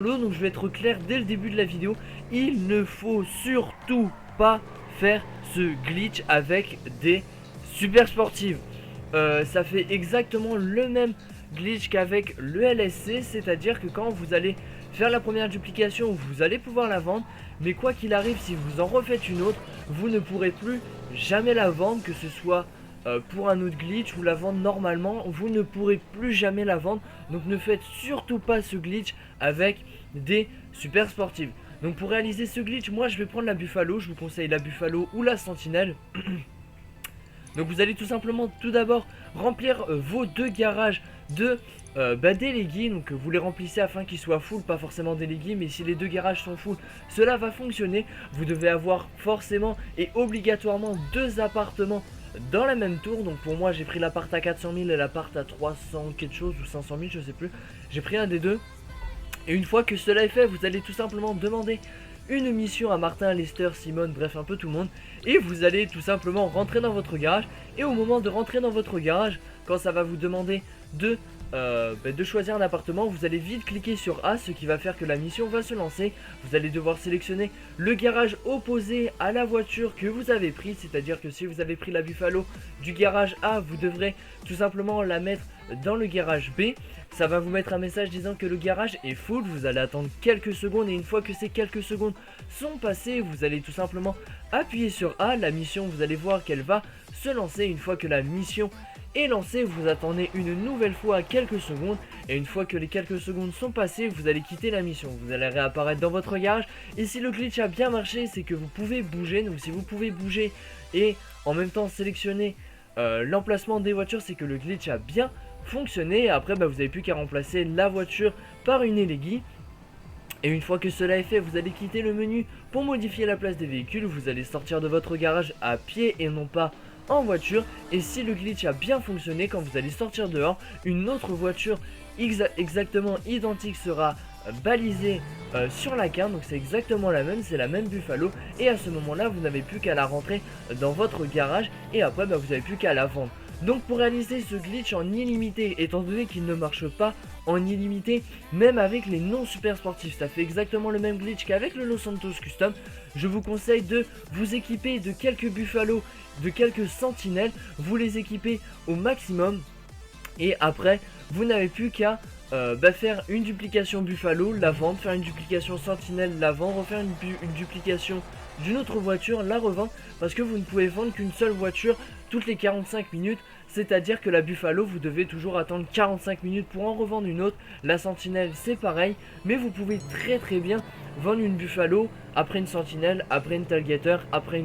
Donc je vais être clair dès le début de la vidéo, il ne faut surtout pas faire ce glitch avec des super sportives. Ça fait exactement le même glitch qu'avec le LSC, c'est-à-dire que quand vous allez faire la première duplication, vous allez pouvoir la vendre, mais quoi qu'il arrive, si vous en refaites une autre, vous ne pourrez plus jamais la vendre, que ce soit pour un autre glitch ou la vendre normalement, vous ne pourrez plus jamais la vendre. Donc ne faites surtout pas ce glitch avec des super sportives. Donc pour réaliser ce glitch, moi je vais prendre la Buffalo, je vous conseille la Buffalo ou la Sentinelle. Donc vous allez tout simplement tout d'abord remplir vos deux garages de délégués. Donc vous les remplissez afin qu'ils soient full, pas forcément délégués, mais si les deux garages sont full, cela va fonctionner. Vous devez avoir forcément et obligatoirement deux appartements dans la même tour. Donc pour moi j'ai pris l'appart à 400 000 et l'appart à 300 quelque chose ou 500 000, je sais plus. J'ai pris un des deux. Et une fois que cela est fait, vous allez tout simplement demander une mission à Martin, Lester, Simone, bref un peu tout le monde. Et vous allez tout simplement rentrer dans votre garage. Et au moment de rentrer dans votre garage, quand ça va vous demander de choisir un appartement, vous allez vite cliquer sur A, ce qui va faire que la mission va se lancer. Vous allez devoir sélectionner le garage opposé à la voiture que vous avez prise, c'est-à-dire que si vous avez pris la Buffalo du garage A, vous devrez tout simplement la mettre dans le garage B. Ça va vous mettre un message disant que le garage est full. Vous allez attendre quelques secondes et une fois que ces quelques secondes sont passées, vous allez tout simplement appuyer sur A. La mission, vous allez voir qu'elle va se lancer. Une fois que la mission est lancée, vous attendez une nouvelle fois quelques secondes et une fois que les quelques secondes sont passées, vous allez quitter la mission. Vous allez réapparaître dans votre garage et si le glitch a bien marché, c'est que vous pouvez bouger. Donc si vous pouvez bouger et en même temps sélectionner l'emplacement des voitures, c'est que le glitch a bien fonctionné. Après vous n'avez plus qu'à remplacer la voiture par une Elegi. Et une fois que cela est fait, vous allez quitter le menu pour modifier la place des véhicules. Vous allez sortir de votre garage à pied et non pas en voiture. Et si le glitch a bien fonctionné, quand vous allez sortir dehors, une autre voiture exactement identique sera balisée sur la carte. Donc c'est exactement la même, c'est la même Buffalo. Et à ce moment là, vous n'avez plus qu'à la rentrer dans votre garage. Et après vous n'avez plus qu'à la vendre. Donc pour réaliser ce glitch en illimité, étant donné qu'il ne marche pas en illimité, même avec les non super sportifs, ça fait exactement le même glitch qu'avec le Los Santos Custom. Je vous conseille de vous équiper de quelques Buffalo, de quelques sentinelles, vous les équipez au maximum. Et après, vous n'avez plus qu'à faire une duplication Buffalo, la vendre, faire une duplication Sentinelle, la vendre, refaire une duplication d'une autre voiture, la revendre, parce que vous ne pouvez vendre qu'une seule voiture toutes les 45 minutes, c'est-à-dire que la Buffalo, vous devez toujours attendre 45 minutes pour en revendre une autre. La Sentinelle, c'est pareil, mais vous pouvez très bien vendre une Buffalo, après une Sentinelle, après une Tailgater, après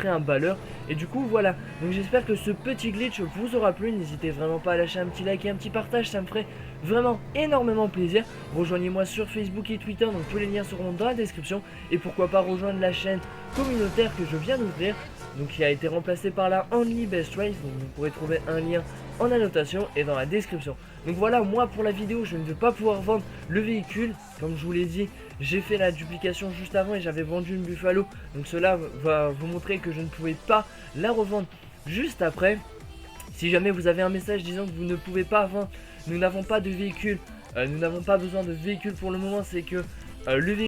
un balleur. Et du coup voilà, donc j'espère que ce petit glitch vous aura plu. N'hésitez vraiment pas à lâcher un petit like et un petit partage, ça me ferait vraiment énormément plaisir. Rejoignez-moi sur Facebook et Twitter, donc tous les liens seront dans la description. Et pourquoi pas rejoindre la chaîne communautaire que je viens d'ouvrir, donc qui a été remplacée par la Only Best Race. Donc vous pourrez trouver un lien en annotation et dans la description. Donc voilà, moi pour la vidéo je ne vais pas pouvoir vendre le véhicule. Comme je vous l'ai dit, j'ai fait la duplication juste avant et j'avais vendu une Buffalo. Donc cela va vous montrer que je ne pouvais pas la revendre juste après. Si jamais vous avez un message disant que vous ne pouvez pas vendre, nous n'avons pas de véhicule, nous n'avons pas besoin de véhicule pour le moment, c'est que le véhicule